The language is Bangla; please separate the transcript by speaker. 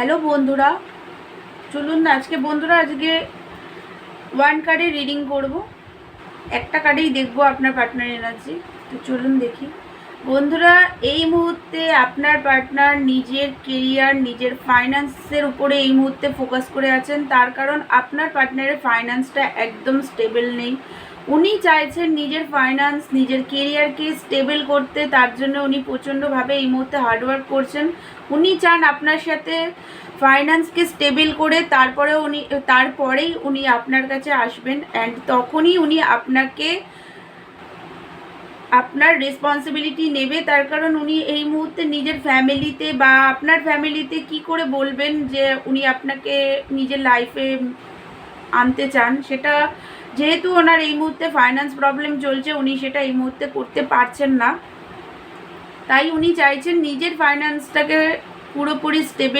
Speaker 1: হ্যালো বন্ধুরা, চলুন না আজকে ওয়ান কার্ডে রিডিং করব। একটা কার্ডেই দেখবো আপনার পার্টনার এনার্জি। তো চলুন দেখি বন্ধুরা, এই মুহূর্তে আপনার পার্টনার নিজের কেরিয়ার, নিজের ফাইন্যান্সের উপরে এই মুহূর্তে ফোকাস করে আছেন। তার কারণ আপনার পার্টনারের ফাইন্যান্সটা একদম স্টেবল নেই। উনি চাইছেন নিজের ফাইন্যান্স, নিজের কেরিয়ারকে স্টেবল করতে। তার জন্য উনি প্রচণ্ডভাবে এই মুহূর্তে হার্ডওয়ার্ক করছেন। উনি চান আপনার সাথে ফাইন্যান্সকে স্টেবল করে তারপরেই উনি আপনার কাছে আসবেন, অ্যান্ড তখনই উনি আপনার রেসপন্সিবিলিটি নেবে। তার কারণ উনি এই মুহূর্তে নিজের ফ্যামিলিতে বা আপনার ফ্যামিলিতে কি করে বলবেন যে উনি আপনাকে নিজের লাইফে আনতে চান, সেটা যেহেতু ওনার এই মুহূর্তে ফাইন্যান্স প্রবলেম চলছে, উনি সেটা এই মুহূর্তে করতে পারছেন না। তাই উনি চাইছেন নিজের ফাইন্যান্সটাকে পুরোপুরি স্টেবল